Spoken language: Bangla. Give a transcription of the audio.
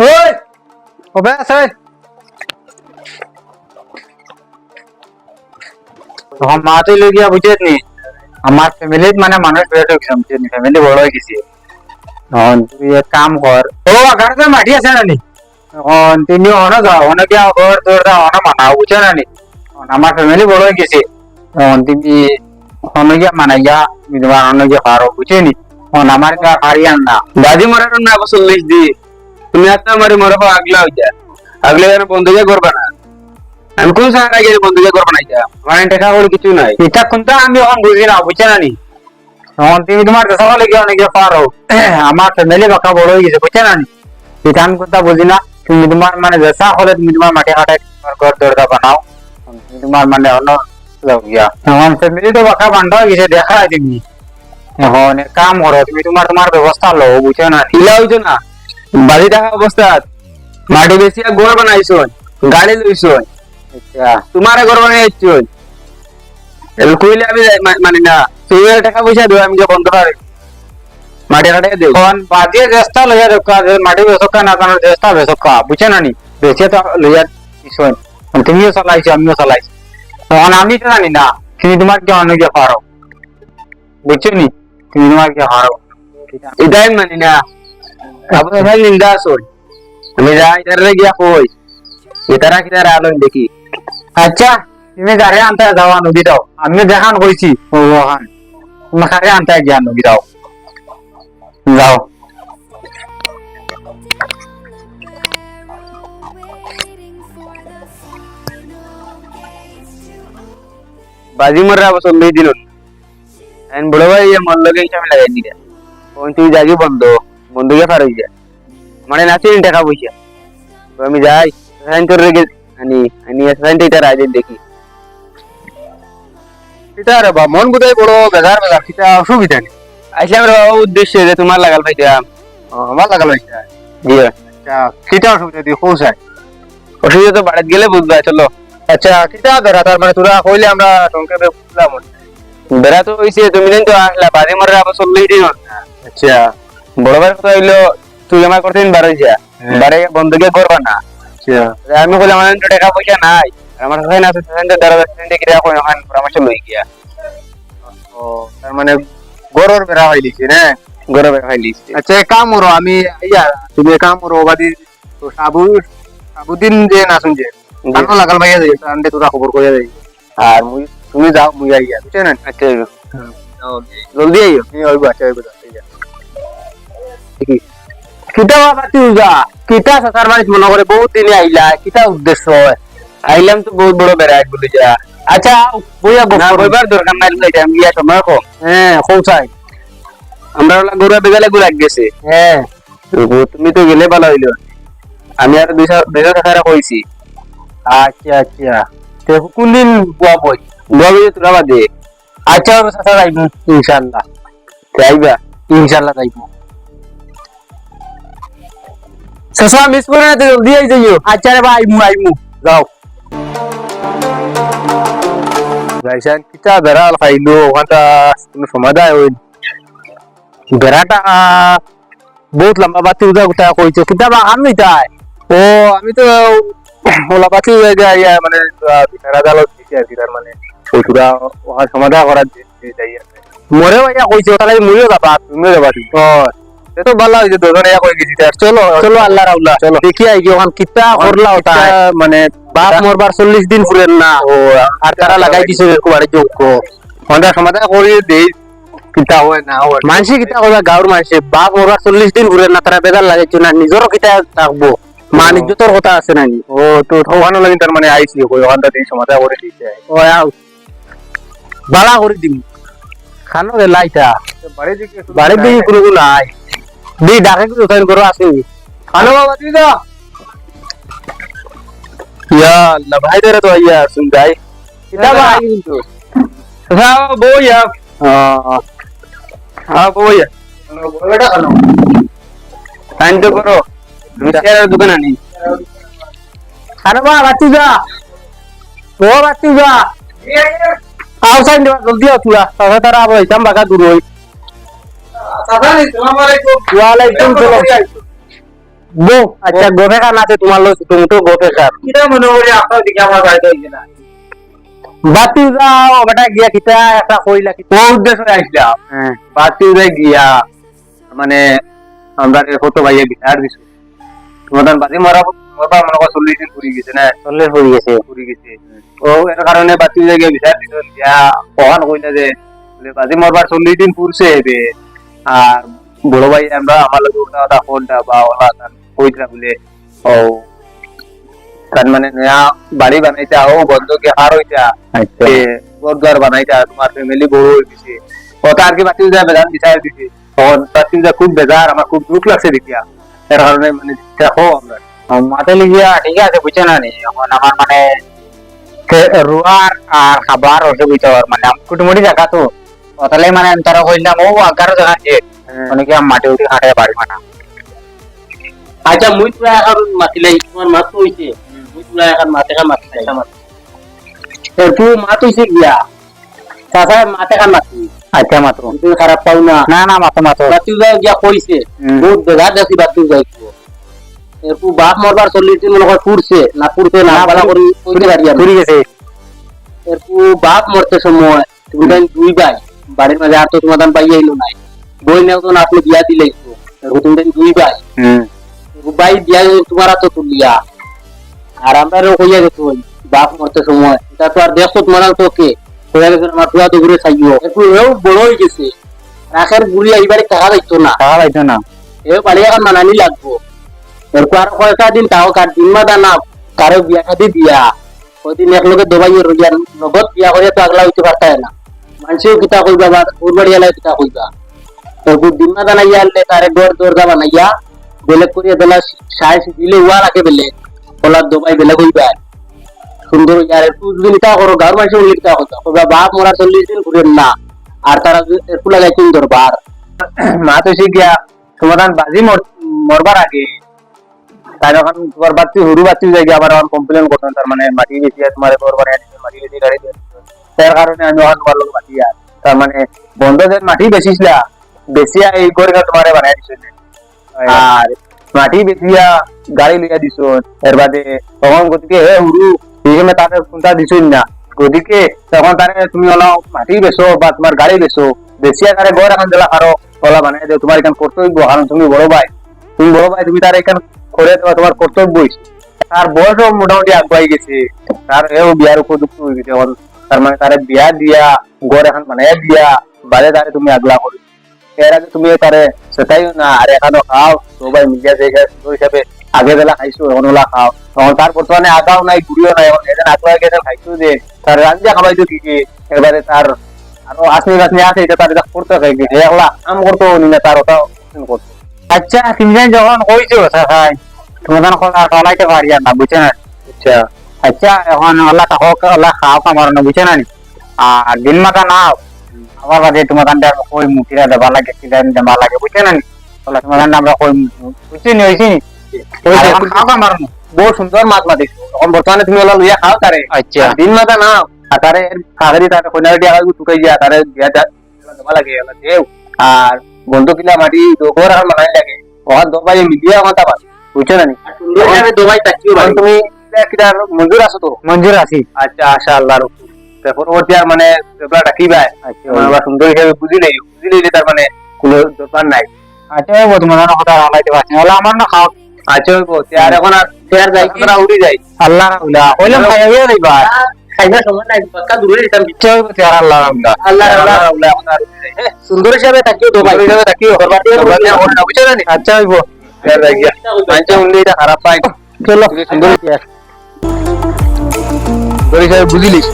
ওই ওবে আছে মাতে লগিয়া বুঝেছ নি আমার ফ্যামিলিত মানে মানুষ বেড়ে বুঝেছ নি ফ্যামিলি বড় হয়ে গেছে তুই এক কাম কর ও আগারে মাটি আছে না নি তুমি অন যাও অনেকে ঘর তোর অন মানাও বুঝছো না নি আমার ফ্যামিলি বড় হয়ে গেছে তুমি অনেকে মানাইয়া তুমি তোমার অনেকে পারো বুঝছো নি আমার হারিয়ান না বাজি মরার না 40 দি তুমি একটা মারি মরো আগলা হইয়া আগলে যেন বন্ধুকে করবা না আমি কোন সারা গিয়ে বন্ধুকে করবা না যা মানে টাকা বলে কিছু নাই এটা কোনটা আমি এখন বুঝি না বুঝছো না নি তুমি তোমার দেশা লেগে অনেকে পারো আমার ফ্যামিলি বাঁকা বড় হয়ে গেছে বুঝছো না নি এটা আমি কথা বুঝি না তুমি তোমার মানে দেশা হলে তুমি তোমার মাটি হাঁটাই তোমার ঘর দরজা বানাও তুমি তোমার মানে অন্য লগিয়া এখন ফ্যামিলি তো বাঁকা বান্ধা হয়ে গেছে দেখা তুমি এখন এক কাম করো তুমি তোমার তোমার ব্যবস্থা লো বুঝছো না নি ইলা হইতো না বাড়ি থাকা অবস্থাত মাটি বেশি ঘর বানাইছো গাড়ি লইছো আচ্ছা তোমার ঘর বানাইছো এল কইলে আমি মানি না তুমি টাকা পয়সা দিও আমি যে বন্ধ করে মাটি কাটে দেও এখন বাদিয়ে চেষ্টা লইয়া দোকা মাটি বেসকা না কারণ চেষ্টা বেসকা বুঝছো না নি বেশি তো লইয়া কিছু তুমিও চালাইছো আমিও চালাইছি তখন আমি তো জানি না তুমি তোমার কি অনেকে পারো বুঝছো নি তুমি তোমার কি পারো এটাই মানি না আপনার ভাই নিন্দা আসুন আমি যাই এটারে গিয়া কই এটারা কিটারা আলো দেখি আচ্ছা তুমি গাড়ি আনতে যাওয়া নদী দাও আমি দেখান কইছি ওখান তুমি গাড়ি আনতে গিয়া নদী দাও যাও বাজি মরা বছর লই দিল এন বড় ভাই মন লগে হিসাবে লাগাই দিলে কোন তুই যাগি বন্ধুকে ফার হইয়া মানে নাচি টাকা পয়সা তো আমি যাই সাইন করে রেখে আনি আনি সাইন এটা রাইজে দেখি এটা রে বা মন বুঝাই বড় বেজার বেজার কিটা অসুবিধা নেই আইসলাম রে উদ্দেশ্য যে তোমার লাগাল পাইতাম আমার লাগালো এটা জি আচ্ছা কিটা অসুবিধা দিয়ে পৌঁছায় অসুবিধা তো বাড়িতে গেলে বুঝবা চলো আচ্ছা কিটা বেড়া তার মানে তোরা কইলে আমরা সংক্ষেপে বুঝলাম বেড়া তো হইছে তুমি দিন তো আসলা বাজি মরা আবার 40 দিন আচ্ছা বড় ভাই কথা হইলো তুই আমার করতে বারো যা বারে বন্ধুকে করবা না আচ্ছা আমি বললাম আমার তো টাকা পয়সা নাই আমার কাছে না আছে সেন্টার দ্বারা সেন্টার কি রাখো এখন পরামর্শ লই গিয়া ও তার মানে গরর বেড়া হই লিছি না গরো ভাই লিস্ট আচ্ছা এক কাম করো আমি ইয়া তুমি এক কাম করো বাদি তো সাবুদিন যে নাচুন যে কানো লাগাল ভাইয়া যাই আন্ডে তোরা খবর কইয়া যাই আর তুমি যাও মুই আইয়া বুঝছ না আচ্ছা জলদি আইও তুমি ওইবা আচ্ছা ওইবা ঠিক কিটা বাতি উজা কিটা সাসার বাড়ি মনে করে বহুত দিনে আইলা কিটা উদ্দেশ্য আইলাম তো বহুত বড় বেড়াই বলে যা আচ্ছা বইয়া না কইবার দরকার নাই এটা আমি গিয়া সময় কম হ্যাঁ পৌঁছাই আমরা ওলা গরু বেগালে গুলা গেছে হ্যাঁ তুমি তো গেলে ভালো হইলো আমি আর 200 টাকা কইছি আচ্ছা আচ্ছা তো কোন দিন বুয়া বই বলবি তোরা বাদে আচ্ছা সাসা যাইব ইনশাআল্লাহ যাইবা ইনশাআল্লাহ যাইব সাসা মিস করে না জলদি আই যাইও আচ্ছা রে ভাই আইমু যাও গাইসান কিটা বেড়াল খাইলো ওখানটা কোনো সমাধান হইল বেড়াটা বহুত লম্বা বাতি উদা কথা কইছো কিটা বা আন নিতাই ও আমি তো ওলা বাতি হয়ে যায় মানে বিচারা জাল দিছি আর কি তার মানে ওইটা ওখানে সমাধান করার যাই আছে মরে ভাইয়া কইছো তাহলে মরিও যাবা তুমিও যাবা ও তো ভালো হইছে দুজনে এক হয়ে গেছি চলো চলো আল্লাহ রাউলা চলো দেখি আই ওখান কিটা করলা ওটা মানে বাপ মরবার 40 দিন ফুরেন না ও আর তারা লাগাই দিছে কুবারে যোগ্য ওটা সমাধান করি দেই কিটা হয় না হয় মানসি কিটা কথা গাঁর মানসি বাপ মরবার 40 দিন ফুরেন না তারা বেজার লাগাইছো না নিজেরও কিটা থাকবো মা নিজের কথা আছে নাকি ও তো ওখানে লাগি তার মানে আইছি ওখানটা দিয়ে সমাধান করে দিতে ও আও বালা করে দিবি খানো রে লাইটা বাড়ি দিকে কোনো নাই দি ডাকে কিছু তাই করো আসি খানো বাবা তুই দা ইয়া আল্লাহ ভাই রে তো আইয়া শুন যাই কিটা ভাই কিন্তু হ্যাঁ বইয়া হ্যাঁ বইয়া বড়টা খানো টাইম তো করো মিষ্টির দোকান আনি খানো বাবা তুই যা ও বাতি যা আউসাইড জলদি আও তুলা তারা আবার ইতাম বাগা দূর হই ওয়ালাইকুম সালাম বো আচ্ছা গোফে খান আছে তোমার লোক তুমি তো গোফে খান বাতি যাও বেটা গিয়া কিতা একটা কইলা কি ও উদ্দেশ্যে আসলাম বাতি গিয়া মানে আমরা কত ভাইয়া বিচার দিছো তোমাদের বাতি মারা বাবা মনে করো 40 দিন পুরি গেছে না 40 হয়ে গেছে পুরি গেছে ও এর কারণে বাতি গিয়া বিচার দিছো যা কহান কইলা যে বাতি মরবার 40 দিন পুরছে হবে আর বড় ভাই আমরা আমার লোক ওটা ফোনটা বা ওলা কইরা বলে ও তার মানে নয়া বাড়ি বানাইতা ও বন্ধ কি হার হইতা আচ্ছা ঘর বানাইতা তোমার ফ্যামিলি বড় হয়ে গেছে ওটা আর কি বাতি বেজান বিচার দিছি তখন বাতি খুব বেজার আমার খুব দুঃখ লাগছে দেখিয়া এর কারণে মানে দেখো আমরা মাতে লিখিয়া ঠিক আছে বুঝছে না নি এখন আমার মানে রুয়ার আর খাবার অসুবিধা মানে কুটুমুটি জায়গা তো তাহলে মানে তারা কইলাম ও 11 জায়গা যে মানে কি মাটি উঠে হাঁটে পারি না আচ্ছা মুই পুরা এখন মাতিলাই তোমার মাত হইছে মুই পুরা এখন মাতে কা মাতিলাই তুই মাত হইছে গিয়া চাচা মাতে কা মাতি আচ্ছা মাত্র তুমি খারাপ পাও না না না মাত্র মাত্র বাতি যাও গিয়া কইছে বহুত বেজার দেখি বাতি যাইছো এরপর বাপ মরবার 40 দিন মনে হয় পুরছে না বালা করি কইতে পারি ঘুরি গেছে এরপর বাপ মরতে সময় তুমি দুই ভাই বাড়ির মাঝে আর তো সমাধান পাইয়াইলো নাই বই নেও তো আপনি বিয়া দিলাইছো এরপর তুমি দুই ভাই ভাই বিয়া তোমার তো তুলিয়া আর আমরা কইয়া গেছো বাপ মরতে সময় এটা তো আর দেখো তোমার তোকে কইয়া গেছে আমার পুরা তো ঘুরে খাইও একটু এও বড় হয়ে গেছে রাখের বুড়ি এইবারে টাকা যাইতো না টাকা পাইতো না এও বাড়ি এখন মানানি লাগবো এরপর আর কয়েকটা দিন তাও কার দিন মাদা না কারো বিয়া খাদি দিয়া ওইদিন এক লোকে দবাইয়ে রইয়া নগদ বিয়া করে তো আগলা হইতে পারতায় না মানুষেও কিতা কইবা বা ওর বাড়ি এলাই কিতা কইবা এরপর দিন মাদা নাইয়া আনলে তারে দরজা বানাইয়া বেলেগ করিয়া বেলা সাইজ দিলে উয়া রাখে বেলে কলার দবাই বেলে কইবা সুন্দর ইয়ার একটু যদি নিতা করো গাঁর মানুষ লিখতা হতো কইবা বাপ মরা 40 দিন ঘুরেন না আর তারা একটু লাগাই তিন দরবার মা তো শিখিয়া সমাধান বাজি মরবার আগে তাই যখন তোমার বাচ্চি হুরু বাচ্চি যাই আবার আমার কমপ্লেন করতেন তার মানে মাটি বেশি তোমার ঘর বানাই দিচ্ছে মাটি বেশি গাড়ি তার কারণে আমি ওখান তোমার লোক মাটি আর তার মানে বন্ধ যে মাটি বেশিছিলা বেশিয়া এই ঘর তোমার বানাই দিচ্ছে আর মাটি বেশিয়া গাড়ি লইয়া দিছ এর বাদে তখন গতিকে হে হুরু এইখানে তাকে কোনটা দিছই না গতিকে তখন তারে তুমি ওলা মাটি বেছো বা তোমার গাড়ি বেছো বেশিয়া তারে ঘর এখন দিলা আরো ওলা বানাই দেও তোমার এখানে কর্তব্য কারণ তুমি বড় ভাই তুমি তার এখানে করে দেওয়া তোমার কর্তব্য তার বয়সও মোটামুটি আগুয়াই গেছে তার এও বিয়ার উপযুক্ত হয়ে গেছে এখন তার মানে তারে বিয়া দিয়া ঘর এখন বানাইয়া দিয়া বাজে তারে তুমি আগলা করো এর আগে তুমি তারে সেটাই না আর এখানে খাও সবাই মিলিয়া যে হিসাবে আগে বেলা খাইছো এখন ওলা খাও তখন তার বর্তমানে আগাও নাই ঘুরিও নাই এখন এখানে আগুয়া গেছে খাইছো যে তার রান্না খাবাইতো ঠিকই এবারে তার আরো আসনি গাছনি আছে এটা তার এটা করতে খাই গেছে একলা আম করতো না তার ওটা করতো আচ্ছা তুমি যখন কইছো ভাই তোমাদের কথা চলাইতে পারি না বুঝছে না আচ্ছা আচ্ছা এখন ওলা খাও কামার না বুঝছে না আর দিন মাথা নাও আমার বাদে তোমার কই মুখিরা দেবা লাগে সিদান দেবা লাগে বুঝছে না ওলা তোমার আমরা কই বুঝছি নি হইছি খাও কামার বহু সুন্দর মাছ মাতিস এখন বর্তমানে তুমি ওলা লইয়া খাও তারে আচ্ছা দিন মাথা নাও আর তারে কাগরি তারে কইনার দিয়া টুকাই দিয়া তারে দিয়া দেবা লাগে ওলা দেও আর বন্ধু কিলা মাটি দোগর আর মানাই লাগে ওখান দবাই মিলিয়া কথা পাস বুঝছো না নি দবাই তাকিও ভাই তুমি কিটা মঞ্জুর আছো তো মঞ্জুর আছি আচ্ছা আশা আল্লাহর পরবর্তী আর মানে পেপার রাখিবা মানে সুন্দর হিসাবে বুঝিলেই তার মানে কোনো দরকার নাই আচ্ছা তোমার কথা আলাইতে পারছি ওলা আমার না খাও আচ্ছা আর এখন আর শেয়ার যাই তোরা উড়ি যাই আল্লাহ উলা কইলাম খাইয়া দিবা খাইবা সময় নাই পাক্কা দূরে দিতাম ইচ্ছা হইব তেরা আল্লাহ আল্লাহ উলা এখন আর উড়ি যাই সুন্দর হিসাবে তাকিও দবাই হিসাবে তাকিও করবাতে বুঝছো না নি আচ্ছা হইব শেয়ার যাই গিয়া আচ্ছা উনি এটা খারাপ পাই চলো সুন্দর হিসাবে বুঝিলিস